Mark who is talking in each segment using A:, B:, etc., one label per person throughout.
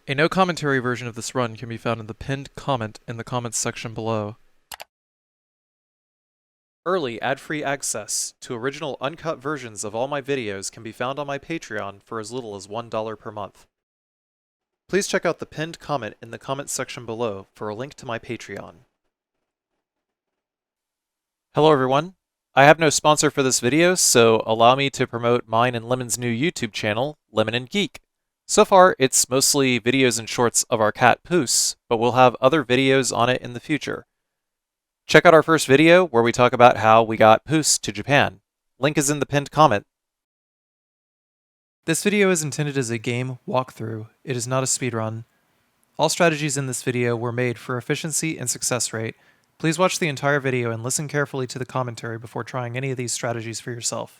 A: A no commentary version of this run can be found in the pinned comment in the comments section below. Early ad-free access to original uncut versions of all my videos can be found on my Patreon for as little as $1 per month. Please check out the pinned comment in the comments section below for a link to my Patreon. Hello everyone. I have no sponsor for this video, so allow me to promote mine and Lemon's new YouTube channel, Lemon and Geek. So far, it's mostly videos and shorts of our cat Poos, but we'll have other videos on it in the future. Check out our first video where we talk about how we got Poos to Japan. Link is in the pinned comment. This video is intended as a game walkthrough. It is not a speedrun. All strategies in this video were made for efficiency and success rate. Please watch the entire video and listen carefully to the commentary before trying any of these strategies for yourself.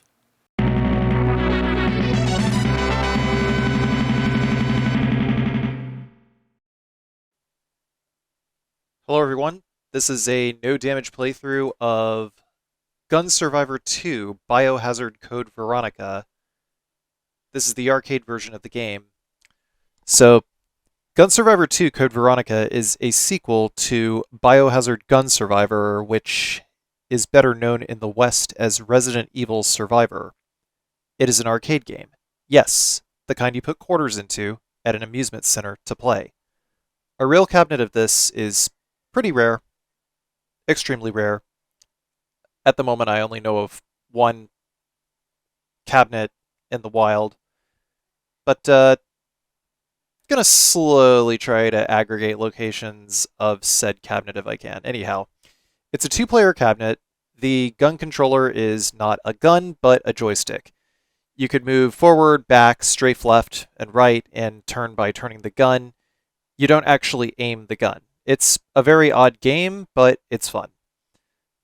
A: Hello everyone, this is a no damage playthrough of Gun Survivor 2 Biohazard Code Veronica. This is the arcade version of the game. So, Gun Survivor 2 Code Veronica is a sequel to Biohazard Gun Survivor, which is better known in the West as Resident Evil Survivor. It is an arcade game. Yes, the kind you put quarters into at an amusement center to play. A real cabinet of this is pretty rare, extremely rare. At the moment, I only know of one cabinet in the wild, but gonna slowly try to aggregate locations of said cabinet if I can. Anyhow, it's a two-player cabinet. The gun controller is not a gun, but a joystick. You could move forward, back, strafe left, and right, and turn by turning the gun. You don't actually aim the gun. It's a very odd game, but it's fun.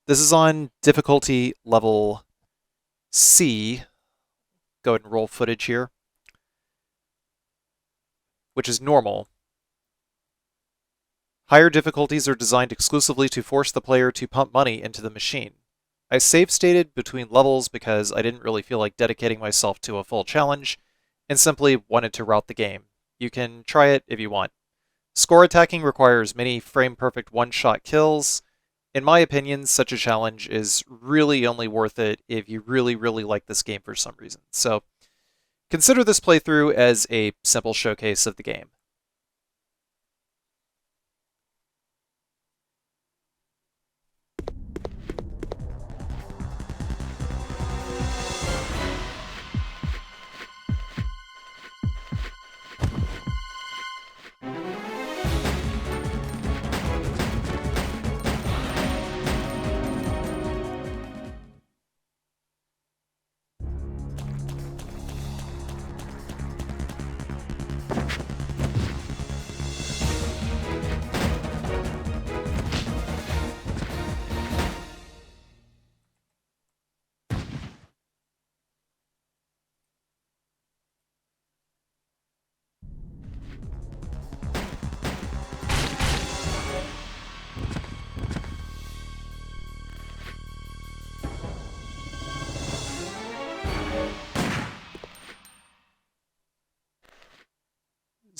A: This is on difficulty level C. Go ahead and roll footage here, which is normal. Higher difficulties are designed exclusively to force the player to pump money into the machine. I save stated between levels because I didn't really feel like dedicating myself to a full challenge and simply wanted to route the game. You can try it if you want. Score attacking requires many frame-perfect one-shot kills. In my opinion, such a challenge is really only worth it if you really like this game for some reason. So, consider this playthrough as a simple showcase of the game.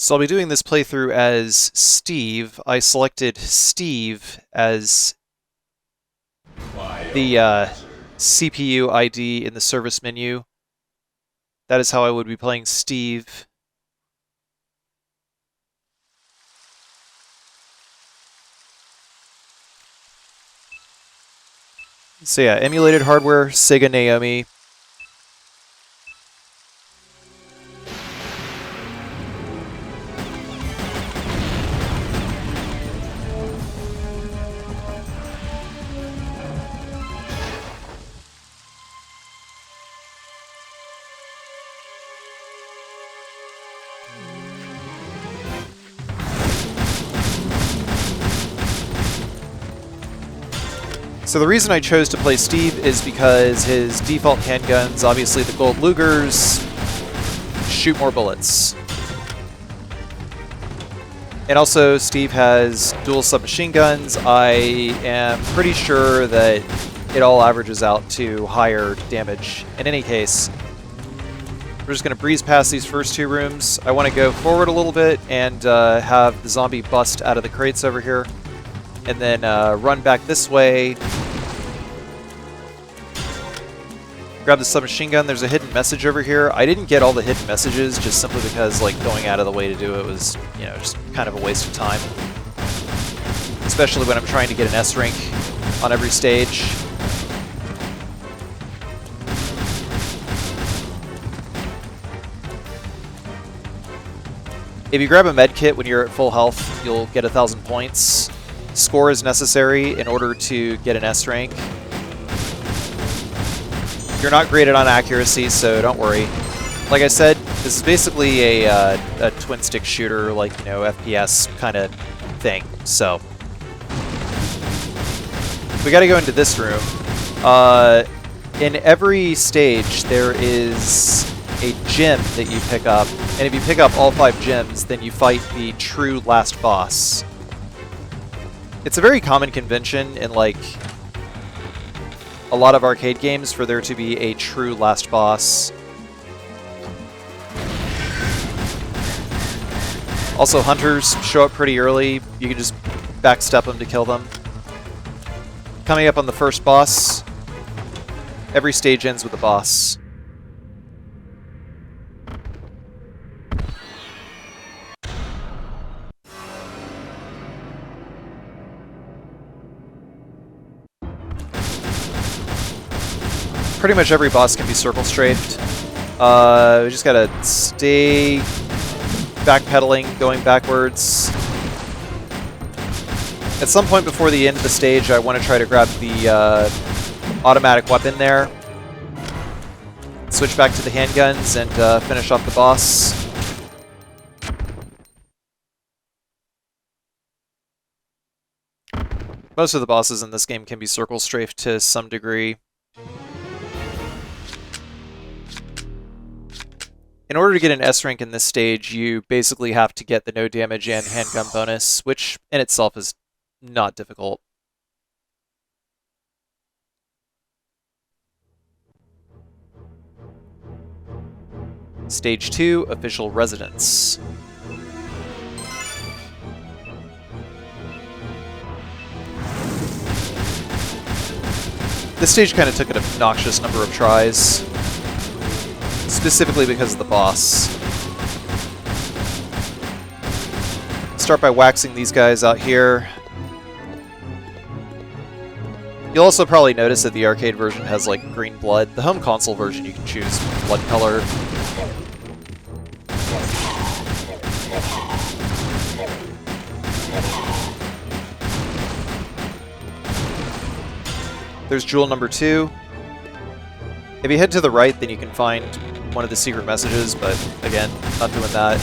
A: So I'll be doing this playthrough as Steve. I selected Steve as the CPU ID in the service menu. That is how I would be playing Steve. So yeah, emulated hardware, Sega NAOMI. So the reason I chose to play Steve is because his default handguns, obviously the gold Lugers, shoot more bullets. And also Steve has dual submachine guns. I am pretty sure that it all averages out to higher damage in any case. We're just going to breeze past these first two rooms. I want to go forward a little bit and have the zombie bust out of the crates over here. And then run back this way. Grab the submachine gun. There's a hidden message over here. I didn't get all the hidden messages just simply because like going out of the way to do it was, you know, just kind of a waste of time. Especially when I'm trying to get an S rank on every stage. If you grab a med kit when you're at full health, you'll get 1,000 points. Score is necessary in order to get an S rank. You're not graded on accuracy, so don't worry. Like I said, this is basically a twin-stick shooter, like, you know, FPS kind of thing. So we got to go into this room. In every stage, there is a gem that you pick up, and if you pick up all 5 gems, then you fight the true last boss. It's a very common convention in, like, a lot of arcade games for there to be a true last boss. Also, hunters show up pretty early. You can just backstep them to kill them. Coming up on the first boss, every stage ends with a boss. Pretty much every boss can be circle strafed. We just gotta stay backpedaling, going backwards. At some point before the end of the stage, I want to try to grab the automatic weapon there. Switch back to the handguns and finish off the boss. Most of the bosses in this game can be circle strafed to some degree. In order to get an S rank in this stage, you basically have to get the no damage and handgun bonus, which in itself is not difficult. Stage 2, Official Residence. This stage kind of took an obnoxious number of tries. Specifically because of the boss. Start by waxing these guys out here. You'll also probably notice that the arcade version has like green blood. The home console version you can choose blood color. There's jewel number 2. If you head to the right, then you can find one of the secret messages, but again, not doing that.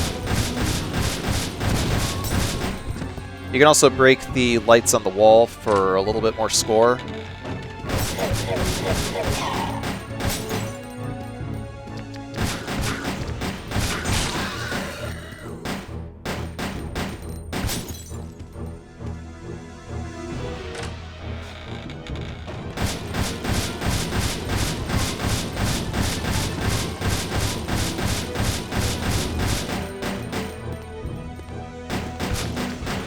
A: You can also break the lights on the wall for a little bit more score.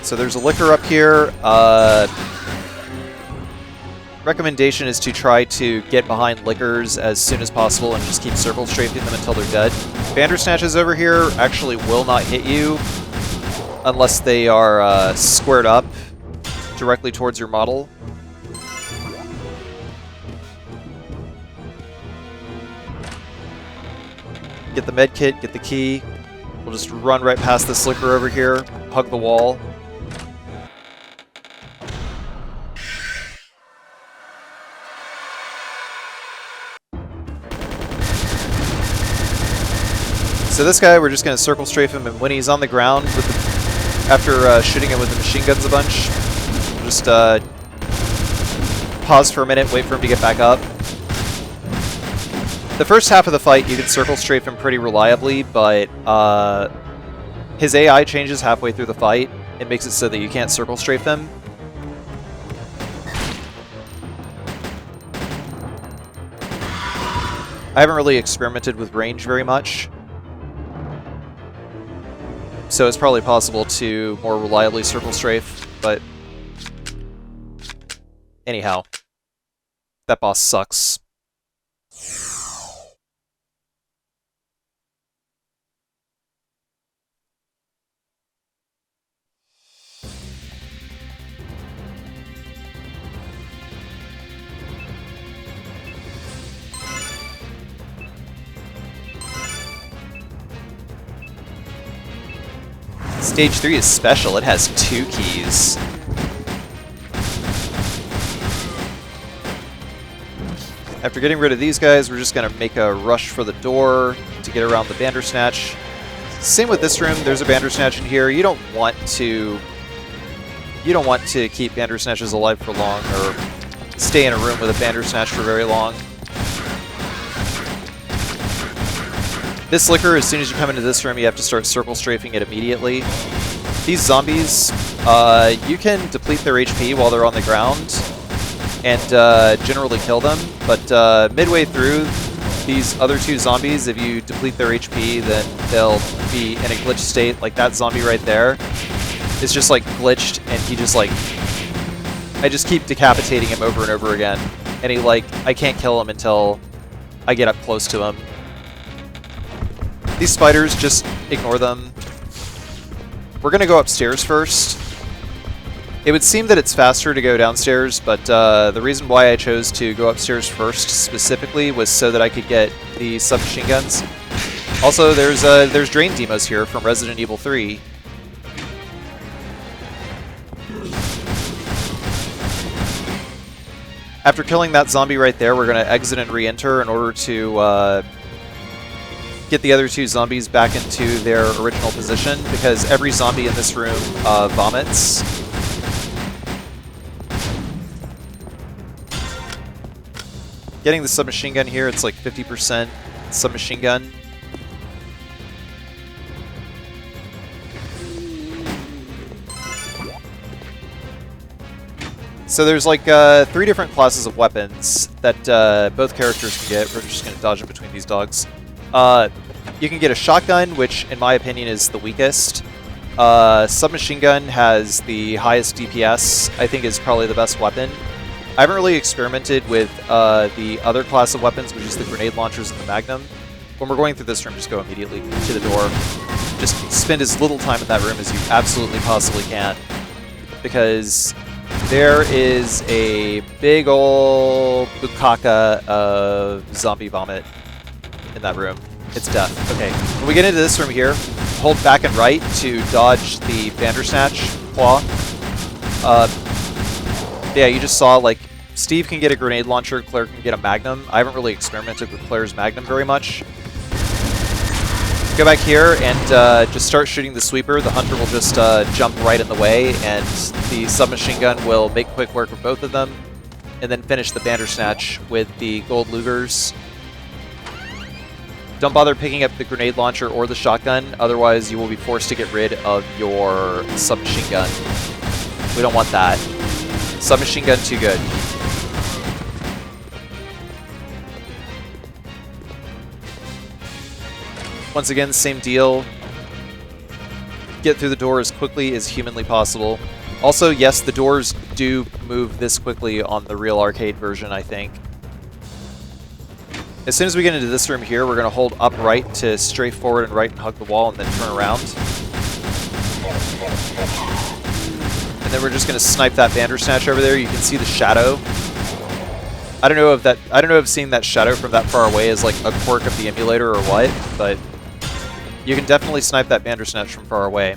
A: So there's a liquor up here. Recommendation is to try to get behind liquors as soon as possible and just keep circle strafing them until they're dead. Bandersnatches over here actually will not hit you unless they are squared up directly towards your model. Get the med kit, get the key. We'll just run right past this liquor over here, hug the wall. So this guy, we're just going to circle strafe him, and when he's on the ground, with the, after shooting him with the machine guns a bunch, we'll just pause for a minute, wait for him to get back up. The first half of the fight, you can circle strafe him pretty reliably, but his AI changes halfway through the fight. It makes it so that you can't circle strafe him. I haven't really experimented with range very much, so it's probably possible to more reliably circle strafe, but anyhow, that boss sucks. Stage 3 is special, it has 2 keys. After getting rid of these guys, we're just going to make a rush for the door to get around the Bandersnatch. Same with this room, there's a Bandersnatch in here. You don't want to keep Bandersnatches alive for long, or stay in a room with a Bandersnatch for very long. This Licker, as soon as you come into this room, you have to start circle strafing it immediately. These zombies, you can deplete their HP while they're on the ground and generally kill them, but midway through, these other 2 zombies, if you deplete their HP, then they'll be in a glitched state. Like that zombie right there is just like glitched, and he just like... I just keep decapitating him over and over again, and he like... I can't kill him until I get up close to him. These spiders, just ignore them. We're gonna go upstairs first. It would seem that it's faster to go downstairs, but the reason why I chose to go upstairs first specifically was so that I could get the submachine guns. Also, there's drain demos here from Resident Evil 3. After killing that zombie right there, we're gonna exit and re-enter in order to get the other 2 zombies back into their original position, because every zombie in this room vomits. Getting the submachine gun here, it's like 50% submachine gun. So there's like 3 different classes of weapons that both characters can get. We're just going to dodge in between these dogs. You can get a shotgun, which in my opinion is the weakest. Submachine gun has the highest DPS, I think is probably the best weapon. I haven't really experimented with the other class of weapons, which is the grenade launchers and the Magnum. When we're going through this room, just go immediately to the door. Just spend as little time in that room as you absolutely possibly can, because there is a big ol' bukaka of zombie vomit in that room. It's death. Okay, when we get into this room here, hold back and right to dodge the Bandersnatch claw. Yeah, you just saw, like, Steve can get a grenade launcher, Claire can get a Magnum. I haven't really experimented with Claire's Magnum very much. Go back here and just start shooting the sweeper. The hunter will just jump right in the way, and the submachine gun will make quick work of both of them, and then finish the Bandersnatch with the gold Lugers. Don't bother picking up the grenade launcher or the shotgun, otherwise you will be forced to get rid of your submachine gun. We don't want that. Submachine gun too good. Once again, same deal. Get through the door as quickly as humanly possible. Also, yes, the doors do move this quickly on the real arcade version, I think. As soon as we get into this room here, we're going to hold up right to strafe forward and right and hug the wall, and then turn around. And then we're just going to snipe that Bandersnatch over there. You can see the shadow. I don't know if seeing that shadow from that far away is like a quirk of the emulator or what, but you can definitely snipe that Bandersnatch from far away.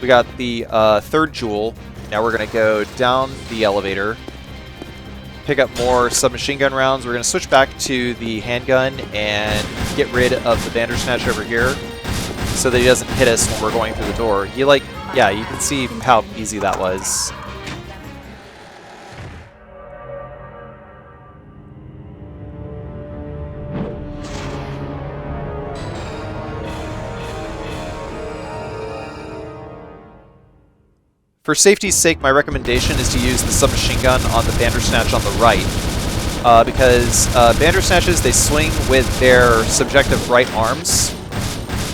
A: We got the 3rd jewel. Now we're going to go down the elevator, pick up more submachine gun rounds. We're going to switch back to the handgun and get rid of the Bandersnatch over here so that he doesn't hit us when we're going through the door. Yeah, you can see how easy that was. For safety's sake, my recommendation is to use the submachine gun on the Bandersnatch on the right. because Bandersnatches, they swing with their subjective right arms,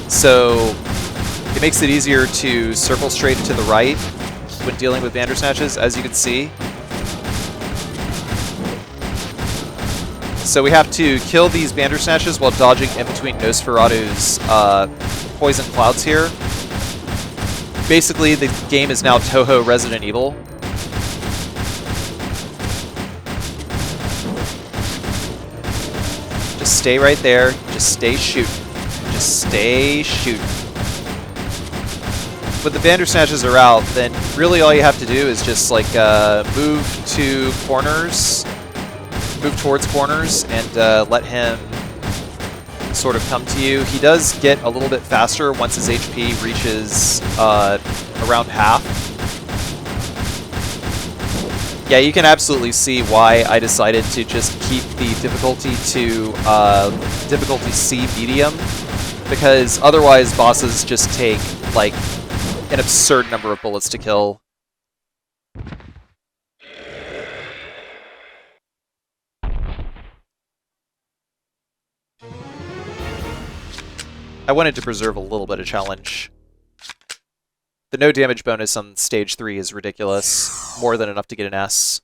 A: so it makes it easier to circle straight to the right when dealing with Bandersnatches, as you can see. So we have to kill these Bandersnatches while dodging in between Nosferatu's poison clouds here. Basically, the game is now Toho Resident Evil. Just stay right there. Just stay shooting. Just stay shooting. When the Bandersnatches are out, then really all you have to do is just like move to corners, move towards corners, and let him sort of come to you. He does get a little bit faster once his HP reaches around half. Yeah, you can absolutely see why I decided to just keep the difficulty to difficulty C medium, because otherwise bosses just take like an absurd number of bullets to kill. I wanted to preserve a little bit of challenge. The no damage bonus on stage 3 is ridiculous. More than enough to get an S.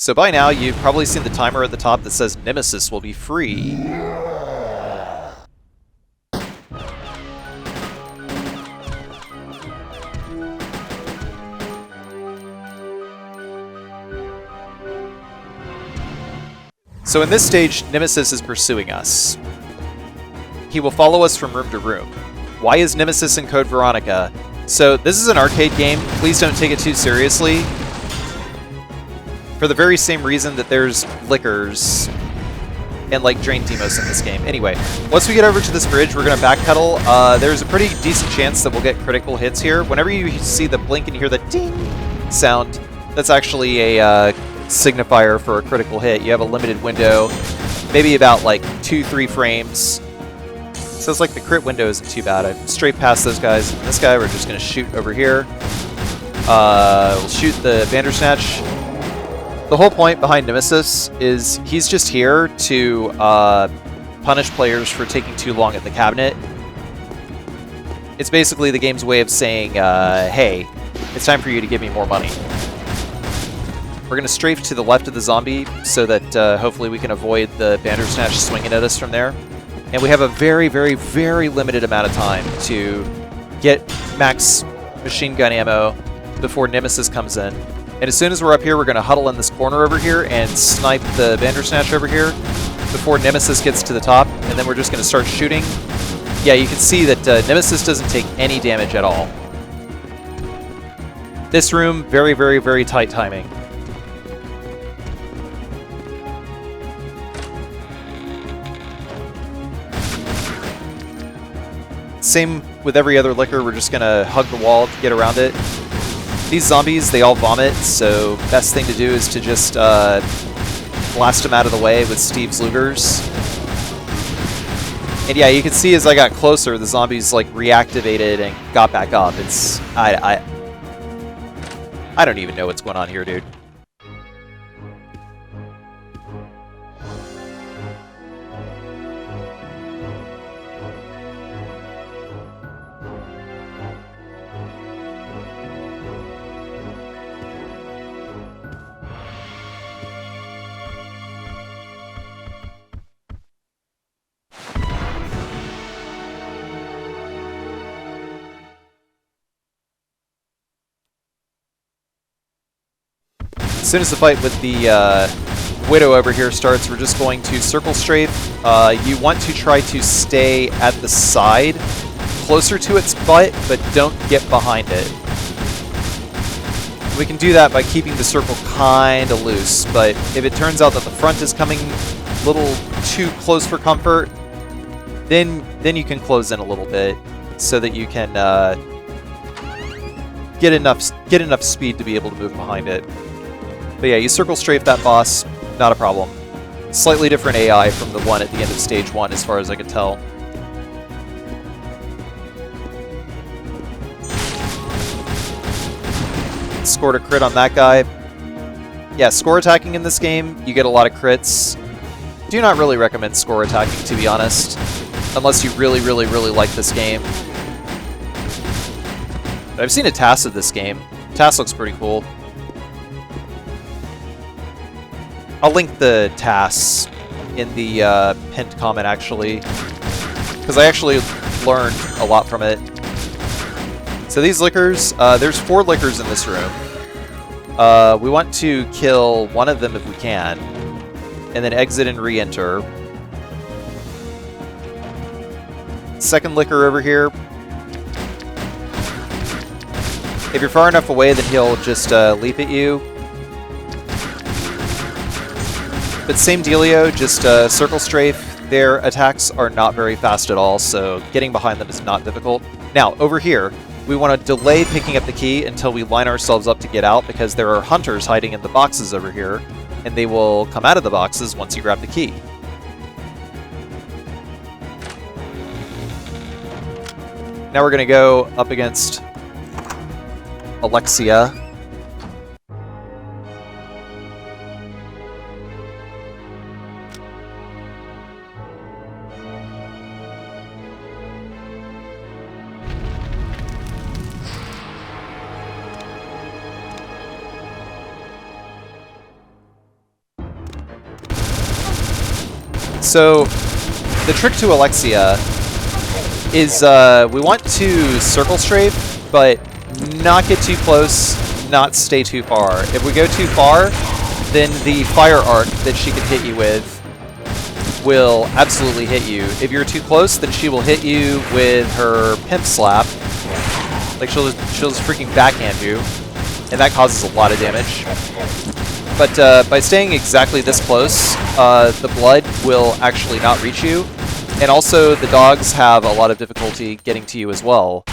A: So by now, you've probably seen the timer at the top that says Nemesis will be free. So in this stage, Nemesis is pursuing us. He will follow us from room to room. Why is Nemesis in Code Veronica? So this is an arcade game. Please don't take it too seriously. For the very same reason that there's liquors and like drain demos in this game. Anyway, once we get over to this bridge, we're going to backpedal. There's a pretty decent chance that we'll get critical hits here. Whenever you see the blink and hear the ding sound, that's actually a signifier for a critical hit. You have a limited window, maybe about like 2-3 frames. So it's like the crit window isn't too bad. I'm straight past those guys. And this guy, we're just going to shoot over here. We'll shoot the Bandersnatch. The whole point behind Nemesis is he's just here to punish players for taking too long at the cabinet. It's basically the game's way of saying, hey, it's time for you to give me more money. We're going to strafe to the left of the zombie so that hopefully we can avoid the Bandersnatch swinging at us from there. And we have a very, very, very limited amount of time to get max machine gun ammo before Nemesis comes in. And as soon as we're up here, we're going to huddle in this corner over here and snipe the Bandersnatch over here before Nemesis gets to the top, and then we're just going to start shooting. Yeah, you can see that Nemesis doesn't take any damage at all. This room, very, very, very tight timing. Same with every other liquor, we're just going to hug the wall to get around it. These zombies, they all vomit, so best thing to do is to just blast them out of the way with Steve's Lugers. And yeah, you can see as I got closer, the zombies like reactivated and got back up. It's I don't even know what's going on here, dude. As soon as the fight with the Widow over here starts, we're just going to circle strafe. You want to try to stay at the side, closer to its butt, but don't get behind it. We can do that by keeping the circle kind of loose, but if it turns out that the front is coming a little too close for comfort, then you can close in a little bit so that you can get enough speed to be able to move behind it. But yeah, you circle strafe that boss, not a problem. Slightly different AI from the one at the end of stage 1, as far as I could tell. Scored a crit on that guy. Yeah, score attacking in this game, you get a lot of crits. Do not really recommend score attacking, to be honest, unless you really, really, really like this game. But I've seen a TAS of this game. TAS looks pretty cool. I'll link the TAS in the pinned comment, actually, because I actually learned a lot from it. So these lickers, there's 4 lickers in this room. We want to kill one of them if we can, and then exit and re-enter. Second licker over here. If you're far enough away, then he'll just leap at you. But same dealio, just circle strafe. Their attacks are not very fast at all, so getting behind them is not difficult. Now, over here, we want to delay picking up the key until we line ourselves up to get out, because there are hunters hiding in the boxes over here, and they will come out of the boxes once you grab the key. Now we're going to go up against Alexia. So, the trick to Alexia is we want to circle strafe, but not get too close, not stay too far. If we go too far, then the fire arc that she can hit you with will absolutely hit you. If you're too close, then she will hit you with her pimp slap. Like, she'll just freaking backhand you, and that causes a lot of damage. But by staying exactly this close, the blood will actually not reach you, and also the dogs have a lot of difficulty getting to you as well.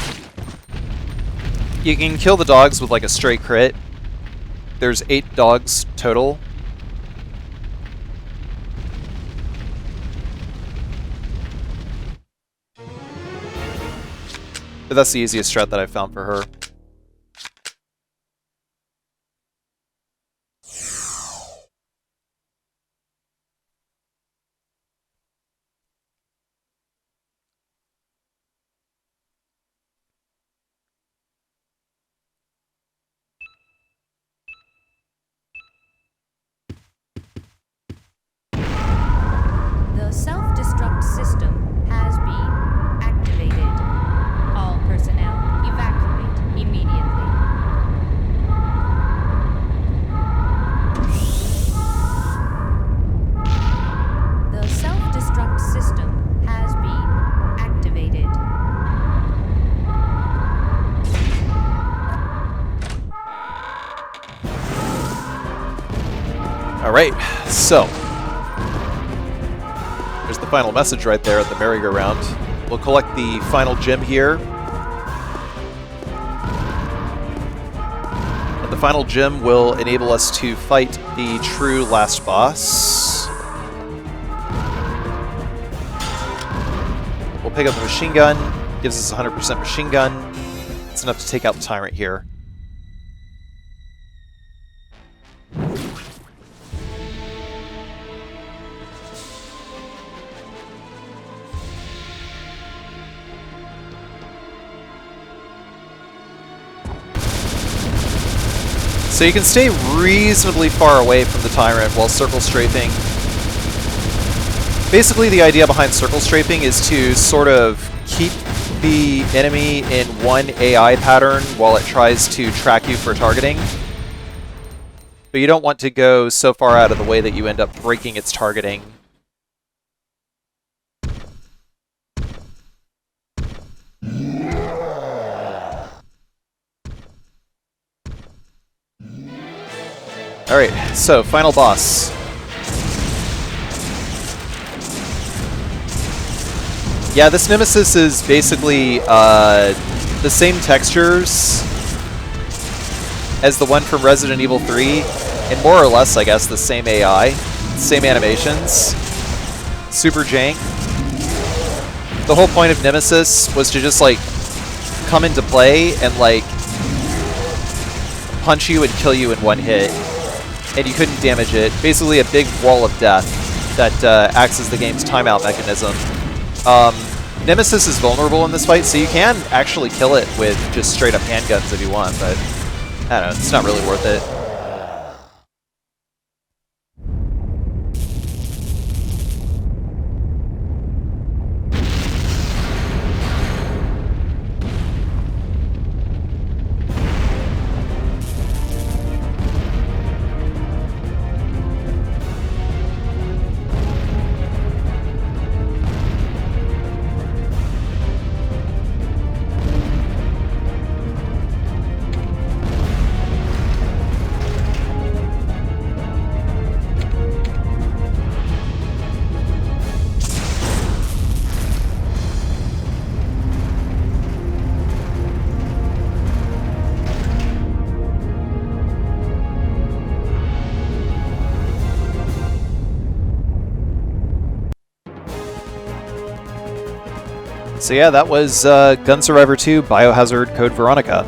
A: You can kill the dogs with like a straight crit. There's 8 dogs total. But that's the easiest strat that I've found for her.
B: The self-destruct system has been activated. All personnel evacuate immediately. The self-destruct system has been activated.
A: All right, so there's the final message right there at the merry-go-round. We'll collect the final gem here. And the final gem will enable us to fight the true last boss. We'll pick up the machine gun. Gives us 100% machine gun. It's enough to take out the tyrant here. So you can stay reasonably far away from the tyrant while circle strafing. Basically, the idea behind circle strafing is to sort of keep the enemy in one AI pattern while it tries to track you for targeting. But you don't want to go so far out of the way that you end up breaking its targeting. Alright, so final boss. Yeah, this Nemesis is basically the same textures as the one from Resident Evil 3, And more or less, I guess, the same AI, same animations, super jank. The whole point of Nemesis was to just, like, come into play and, like, punch you and kill you in one hit. And you couldn't damage it. Basically a big wall of death that acts as the game's timeout mechanism. Nemesis is vulnerable in this fight, so you can actually kill it with just straight up handguns if you want, but I don't know, it's not really worth it. So yeah, that was Gun Survivor 2 Biohazard Code Veronica.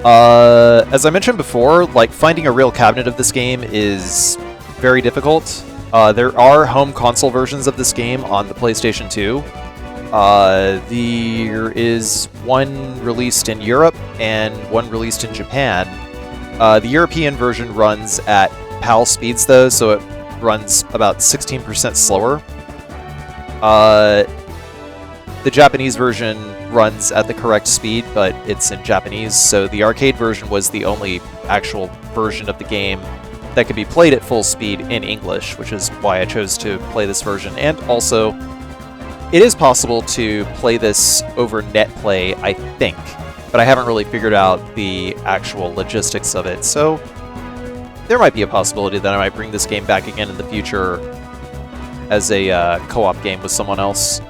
A: As I mentioned before, like, finding a real cabinet of this game is very difficult. There are home console versions of this game on the PlayStation 2. There is one released in Europe and one released in Japan. The European version runs at PAL speeds though, so it runs about 16% slower. The Japanese version runs at the correct speed, but it's in Japanese, so the arcade version was the only actual version of the game that could be played at full speed in English, which is why I chose to play this version. And also, it is possible to play this over NetPlay, I think, but I haven't really figured out the actual logistics of it, so there might be a possibility that I might bring this game back again in the future as a co-op game with someone else.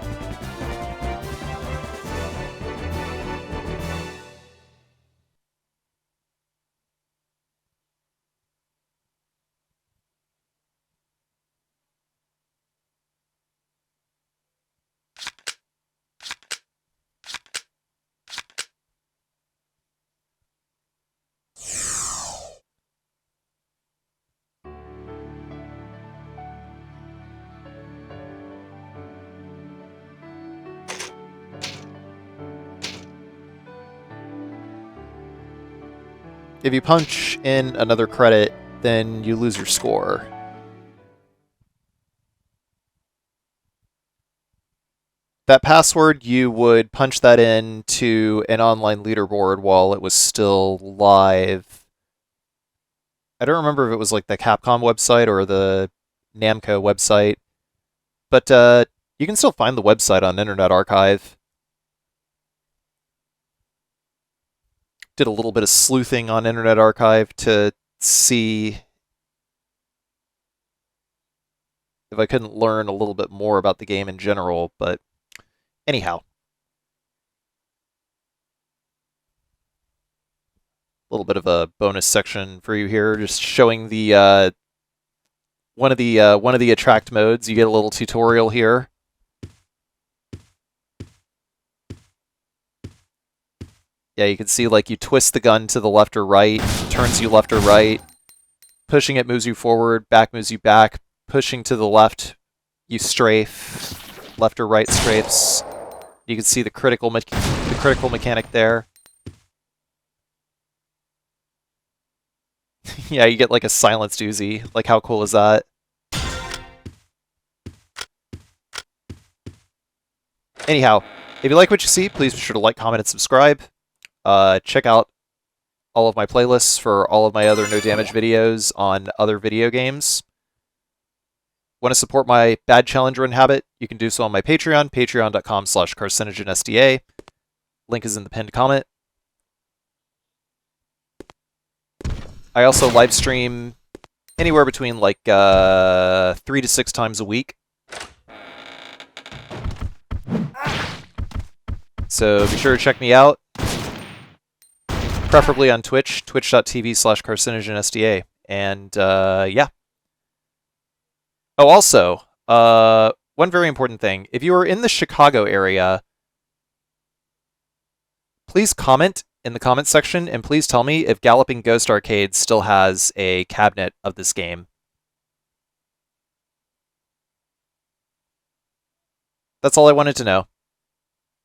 A: If you punch in another credit, then you lose your score. That password, you would punch that in to an online leaderboard while it was still live. I don't remember if it was like the Capcom website or the Namco website, but you can still find the website on Internet Archive. Did a little bit of sleuthing on Internet Archive to see if I couldn't learn a little bit more about the game in general, but anyhow. A little bit of a bonus section for you here, just showing the one of the attract modes. You get a little tutorial here. Yeah, you can see, like, you twist the gun to the left or right, turns you left or right. Pushing it moves you forward, back moves you back. Pushing to the left, you strafe. Left or right strafes. You can see the critical mechanic there. Yeah, you get like a silenced Uzi. Like, how cool is that? Anyhow, if you like what you see, please be sure to like, comment, and subscribe. Check out all of my playlists for all of my other no damage videos on other video games. Want to support my bad challenge run habit? You can do so on my Patreon, patreon.com/carcinogenSDA. Link is in the pinned comment. I also live stream anywhere between like 3 to 6 times a week. So be sure to check me out. Preferably on Twitch, twitch.tv/carcinogenSDA. And yeah. Oh, also, one very important thing. If you are in the Chicago area, please comment in the comments section and please tell me if Galloping Ghost Arcade still has a cabinet of this game. That's all I wanted to know.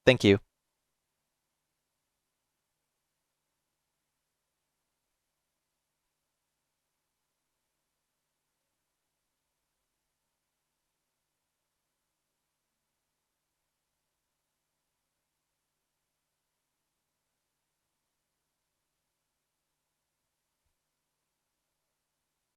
A: Thank you.